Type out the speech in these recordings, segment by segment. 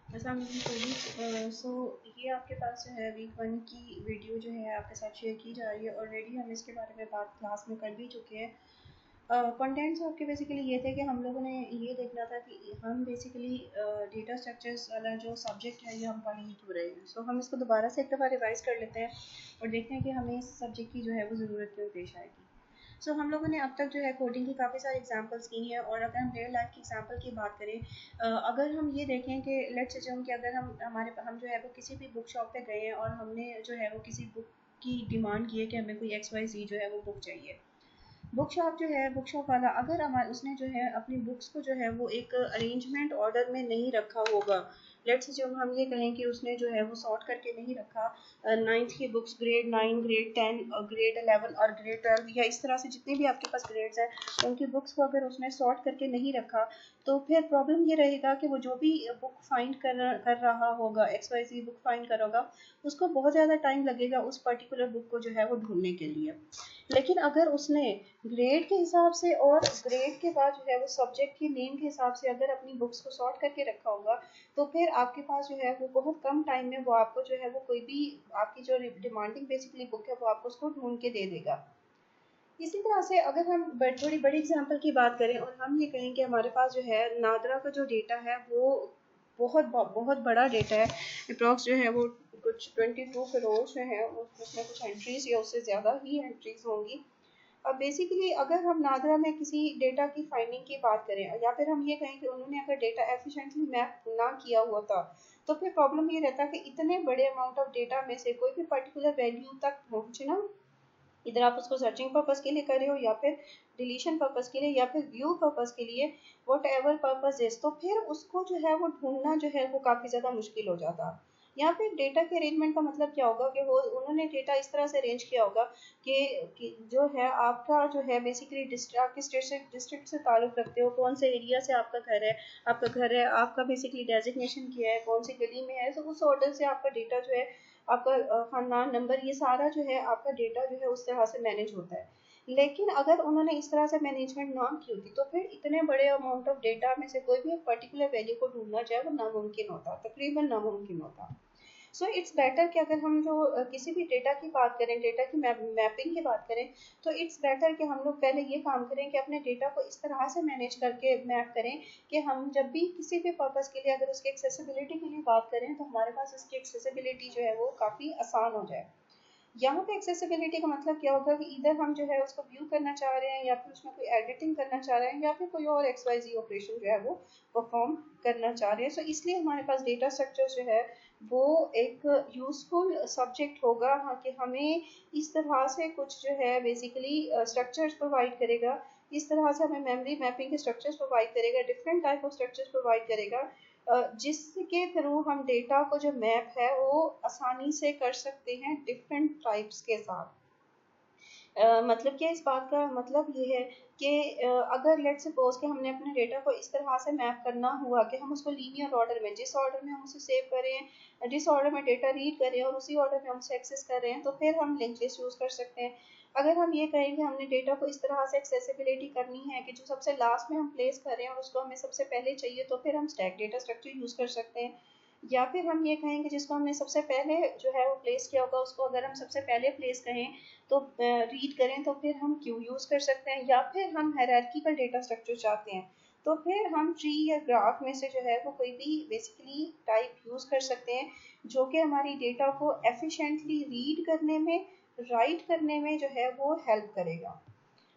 अस्सलाम वालेकुम। सो ये आपके पास जो है वीक 1 की वीडियो जो है आपके साथ शेयर की जा रही है। ऑलरेडी हम इसके बारे में बात क्लास में कर भी चुके हैं। कंटेंट्स आपके बेसिकली ये थे कि हम लोगों ने ये देखना था कि हम बेसिकली डेटा स्ट्रक्चर्स वाला जो सब्जेक्ट है ये हम पढ़ ही क्यों रहे हैं। सो हम इसको दोबारा से एक दफ़ा रिवाइज कर लेते हैं और देखते हैं कि हमें इस सब्जेक्ट की जो है वो ज़रूरत क्यों पेश आएगी। हम लोगों ने अब तक जो है कोडिंग की काफ़ी सारी एग्जांपल्स की हैं, और अगर हम रियल लाइफ की एग्जांपल की बात करें, अगर हम ये देखें कि लेट्स अज्यूम कि अगर हम जो है वो किसी भी बुक शॉप पे गए हैं और हमने जो है वो किसी बुक की डिमांड की है कि हमें कोई XYZ जो है वो बुक चाहिए। बुक शॉप जो है, बुक शॉप वाला अगर हमारे उसने जो है अपनी बुक्स को जो है वो एक अरेंजमेंट ऑर्डर में नहीं रखा होगा, लेट्स जो हम ये कहें कि उसने जो है वो सॉर्ट करके नहीं रखा, 9th की बुक्स ग्रेड 9, ग्रेड 10 और ग्रेड 11 और ग्रेड 12 या इस तरह से जितने भी आपके पास ग्रेड्स हैं उनकी बुक्स को अगर उसने सॉर्ट करके नहीं रखा, तो फिर प्रॉब्लम ये रहेगा कि वो जो भी बुक फाइंड कर रहा होगा, XYZ बुक फाइंड कर होगा, उसको बहुत ज़्यादा टाइम लगेगा उस पर्टिकुलर बुक को जो है वो ढूंढने के लिए। लेकिन अगर उसने ग्रेड के हिसाब से और ग्रेड के बाद जो है वो सब्जेक्ट की नेम के हिसाब से अगर अपनी बुक्स को सॉर्ट करके रखा होगा, तो फिर आपके पास जो है वो बहुत कम टाइम में वो आपको जो है वो कोई भी आपकी जो डिमांडिंग बेसिकली बुक है वो आपको उसको ढूंढ के दे देगा। इसी तरह से अगर हम थोड़ी बड़ी एग्जांपल की बात करें और हम ये कहें कि हमारे पास जो है नादरा का जो डेटा है वो बहुत बहुत बड़ा डेटा है। अप्रॉक्स जो है वो कुछ 22 करोड़ जो है उसमें कुछ एंट्रीज या उससे ज़्यादा ही एंट्रीज होंगी। अब बेसिकली अगर हम नादरा में किसी डेटा की फाइंडिंग की बात करें या फिर हम ये कहें कि उन्होंने अगर डेटा एफिशिएंटली मैप ना किया हुआ था, तो फिर प्रॉब्लम ये रहता कि इतने बड़े अमाउंट ऑफ डेटा में से कोई भी पर्टिकुलर वैल्यू तक पहुंचना, इधर आप उसको सर्चिंग पर्पस के लिए कर रहे हो या फिर डिलीशन पर्पस के लिए या फिर व्यू पर्पस के लिए, वट एवर पर्पज इज, तो फिर उसको जो है वो ढूंढना जो है वो काफ़ी ज़्यादा मुश्किल हो जाता। यहाँ पे डेटा के अरेंजमेंट का मतलब क्या होगा कि वो उन्होंने डेटा इस तरह से अरेंज किया होगा कि जो है आपका जो है बेसिकली डिस्ट्रिक्ट, आपके डिस्ट्रिक्ट से ताल्लुक रखते हो, कौन से एरिया से आपका घर है, आपका बेसिकली डेजिग्नेशन किया है, कौन सी गली में है, तो उस ऑर्डर से आपका डेटा जो है, आपका खानदान नंबर, ये सारा जो है आपका डेटा जो है उस तरह से मैनेज होता है। लेकिन अगर उन्होंने इस तरह से मैनेजमेंट ना की होती, तो फिर इतने बड़े अमाउंट ऑफ डेटा में से कोई भी एक पर्टिकुलर वैल्यू को ढूंढना चाहे वो नामुमकिन होता, तकरीबन नामुमकिन होता। सो इट्स बेटर कि अगर हम जो किसी भी डेटा की बात करें, डेटा की मैपिंग की बात करें, तो इट्स बेटर कि हम लोग पहले ये काम करें कि अपने डेटा को इस तरह से मैनेज करके मैप करें कि हम जब भी किसी भी पर्पज़ के लिए अगर उसकी एक्सेसिबिलिटी के लिए बात करें, तो हमारे पास उसकी एक्सेसिबिलिटी जो है वो काफ़ी आसान हो जाए। यहाँ पे एक्सेसिबिलिटी का मतलब क्या होगा कि इधर हम जो है उसको व्यू करना चाह रहे हैं या फिर उसमें कोई एडिटिंग करना चाह रहे हैं या फिर कोई और XYZ ऑपरेशन जो है वो परफॉर्म करना चाह रहे हैं। सो इसलिए हमारे पास डेटा स्ट्रक्चर जो है वो एक यूजफुल सब्जेक्ट होगा, हाँ, कि हमें इस तरह से कुछ जो है बेसिकली स्ट्रक्चर्स प्रोवाइड करेगा, इस तरह से हमें मेमोरी मैपिंग के स्ट्रक्चर्स प्रोवाइड करेगा, different type of structures provide करेगा, जिसके थ्रू हम डेटा को जो मैप है वो आसानी से कर सकते हैं डिफरेंट टाइप्स के साथ। मतलब क्या, इस बात का मतलब ये है कि अगर लेट सपोज कि हमने अपने डेटा को इस तरह से मैप करना हुआ कि हम उसको लीनियर ऑर्डर में, जिस ऑर्डर में हम उसे सेव करें, जिस ऑर्डर में डेटा रीड करें और उसी ऑर्डर में हम उसे एक्सेस कर रहे हैं, तो फिर हम लिंक लिस्ट यूज़ कर सकते हैं। अगर हम ये कहें कि हमने डेटा को इस तरह से एक्सेसिबिलिटी करनी है कि जो सबसे लास्ट में हम प्लेस कर रहे हैं और उसको हमें सबसे पहले चाहिए, तो फिर हम स्टैक डेटा स्ट्रक्चर यूज़ कर सकते हैं। या फिर हम ये कहें कि जिसको हमने सबसे पहले जो है वो प्लेस किया होगा उसको अगर हम सबसे पहले प्लेस करें तो रीड करें, तो फिर हम क्यू यूज़ कर सकते हैं। या फिर हम हायरार्किकल डेटा स्ट्रक्चर चाहते हैं, तो फिर हम ट्री या ग्राफ में से जो है वो कोई भी बेसिकली टाइप यूज़ कर सकते हैं, जो कि हमारी डेटा को एफिशिएंटली रीड करने में, राइट करने में जो है वो हेल्प करेगा।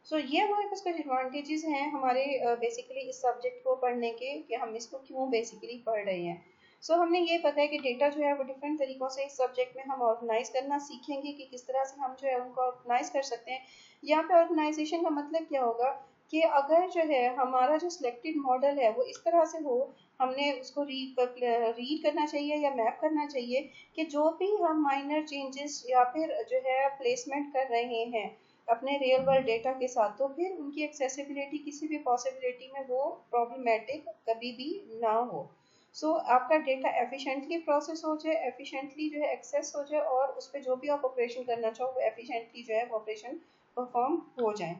ये हमारे पास कुछ एडवांटेजेस हैं हमारे बेसिकली इस सब्जेक्ट को पढ़ने के, कि हम इसको क्यों बेसिकली पढ़ रहे हैं। हमने ये पता है कि डेटा जो है वो डिफरेंट तरीक़ों से इस सब्जेक्ट में हम ऑर्गेनाइज़ करना सीखेंगे कि किस तरह से हम जो है उनको ऑर्गेनाइज़ कर सकते हैं। यहाँ पे ऑर्गेनाइजेशन का मतलब क्या होगा कि अगर जो है हमारा जो सिलेक्टेड मॉडल है वो इस तरह से हो, हमने उसको रीड करना चाहिए या मैप करना चाहिए कि जो भी हम माइनर चेंजेस या फिर जो है प्लेसमेंट कर रहे हैं अपने रियल वर्ल्ड डेटा के साथ, तो फिर उनकी एक्सेसिबिलिटी किसी भी पॉसिबिलिटी में वो प्रॉब्लमेटिक कभी भी ना हो। आपका डेटा एफिशिएंटली प्रोसेस हो जाए, एफिशिएंटली जो है एक्सेस हो जाए, और उस पर जो भी आप ऑपरेशन करना चाहो वो एफिशिएंटली जो है वो ऑपरेशन परफॉर्म हो जाए।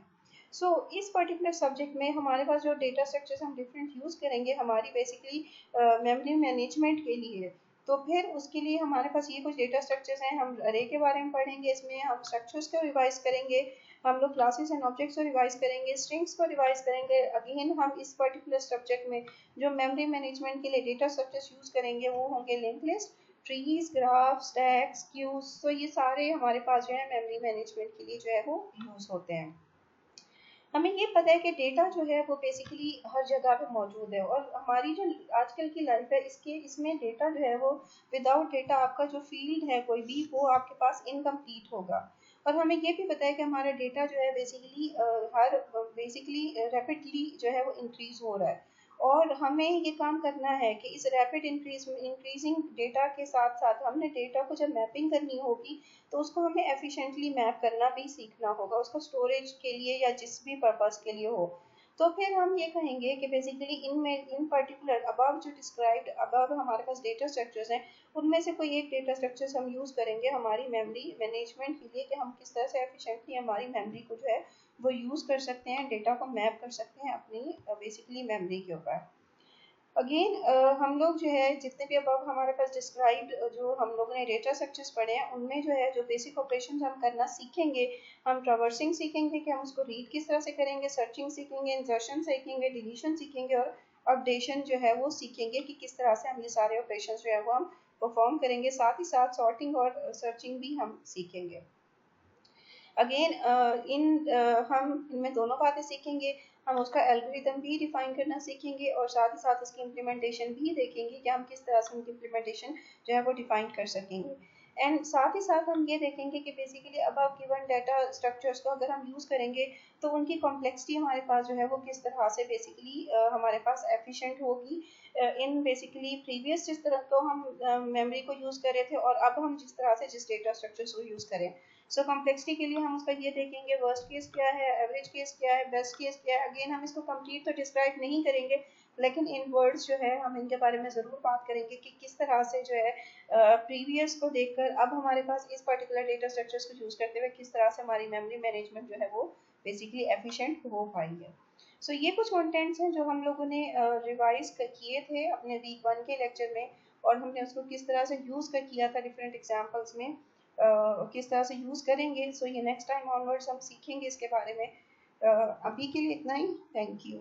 सो इस पर्टिकुलर सब्जेक्ट में हमारे पास जो डेटा स्ट्रक्चर्स हम डिफरेंट यूज़ करेंगे हमारी बेसिकली मेमोरी मैनेजमेंट के लिए। तो फिर उसके लिए हमारे पास ये कुछ डेटा स्ट्रक्चर्स हैं। हम अरे के बारे में पढ़ेंगे, इसमें हम स्ट्रक्चर्स को रिवाइज करेंगे, हम लोग क्लासेस एंड ऑब्जेक्ट्स को रिवाइज करेंगे, स्ट्रिंग्स को रिवाइज करेंगे। अगेन हम इस पर्टिकुलर सब्जेक्ट में जो मेमोरी मैनेजमेंट के लिए डेटा स्ट्रक्चर्स यूज़ करेंगे वो होंगे link list, trees, graph, stacks, queues. तो ये सारे हमारे पास जो है मेमोरी मैनेजमेंट के लिए जो है वो यूज़ होते हैं। हमें ये पता है कि डेटा जो है वो बेसिकली हर जगह पे मौजूद है, और हमारी जो आजकल की लाइफ है इसमें डेटा जो है वो विदाउट डेटा आपका जो फील्ड है कोई भी वो आपके पास इनकम्प्लीट होगा। और हमें ये भी पता है कि हमारा डेटा जो है बेसिकली हर बेसिकली रैपिडली जो है वो इंक्रीज हो रहा है, और हमें ये काम करना है कि इस रैपिड इंक्रीजिंग डेटा के साथ साथ हमने डेटा को जब मैपिंग करनी होगी तो उसको हमें एफिशिएंटली मैप करना भी सीखना होगा, उसको स्टोरेज के लिए या जिस भी पर्पस के लिए हो। तो फिर हम ये कहेंगे कि बेसिकली इन पर्टिकुलर अबव जो डिस्क्राइब्ड अबव हमारे पास डेटा स्ट्रक्चर्स हैं उनमें से कोई एक डेटा स्ट्रक्चर्स हम यूज़ करेंगे हमारी मेमोरी मैनेजमेंट के लिए, कि हम किस तरह से एफिशिएंटली हमारी मेमोरी को जो है वो यूज़ कर सकते हैं, डेटा को मैप कर सकते हैं अपनी बेसिकली मेमोरी के ऊपर। अगेन हम लोग जो है जितने भी अब हमारे पास डिस्क्राइब्ड जो हम लोगों ने डेटा स्ट्रक्चर्स पढ़े हैं उनमें जो है जो बेसिक ऑपरेशन हम करना सीखेंगे, हम ट्रावर्सिंग सीखेंगे कि हम उसको रीड किस तरह से करेंगे, सर्चिंग सीखेंगे, इंसर्शन सीखेंगे, डिलीशन सीखेंगे, और अपडेशन जो है वो सीखेंगे कि किस तरह से हम ये सारे ऑपरेशन जो है वो हम परफॉर्म करेंगे। साथ ही साथ सॉर्टिंग और सर्चिंग भी हम सीखेंगे। अगेन हम इनमें दोनों बातें सीखेंगे, हम उसका एल्गोरिदम भी डिफाइन करना सीखेंगे और साथ ही साथ उसकी इम्प्लीमेंटेशन भी देखेंगे कि हम किस तरह से उनकी इम्प्लीमेंटेशन जो है वो डिफाइन कर सकेंगे। एंड साथ ही साथ हम ये देखेंगे कि बेसिकली अब गिवन डाटा स्ट्रक्चर्स को अगर हम यूज़ करेंगे तो उनकी कॉम्प्लेक्सिटी हमारे पास जो है वो किस तरह से बेसिकली हमारे पास एफिशिएंट होगी। इन बेसिकली प्रीवियस जिस तरह तो हम मेमोरी को यूज़ कर रहे थे और अब हम जिस तरह से जिस डेटा स्ट्रक्चर्स को यूज़ करें, सो कॉम्प्लेक्सिटी के लिए हम उसका ये देखेंगे वर्स्ट केस क्या है, एवरेज केस क्या है, बेस्ट केस क्या है। अगेन हम इसको कंप्लीट तो डिस्क्राइब नहीं करेंगे, लेकिन इन वर्ड्स जो है हम इनके बारे में ज़रूर बात करेंगे कि किस तरह से जो है प्रीवियस को देखकर अब हमारे पास इस पर्टिकुलर डेटा स्ट्रक्चर्स को यूज़ करते हुए किस तरह से हमारी मेमोरी मैनेजमेंट जो है वो बेसिकली एफिशिएंट हो पाई है। सो ये कुछ कंटेंट्स हैं जो हम लोगों ने रिवाइज किए थे अपने वीक 1 के लेक्चर में, और हमने उसको किस तरह से यूज़ कर किया था डिफरेंट एग्जांपल्स में, किस तरह से यूज़ करेंगे। सो ये नेक्स्ट टाइम ऑनवर्ड्स हम सीखेंगे इसके बारे में। अभी के लिए इतना ही। Thank you.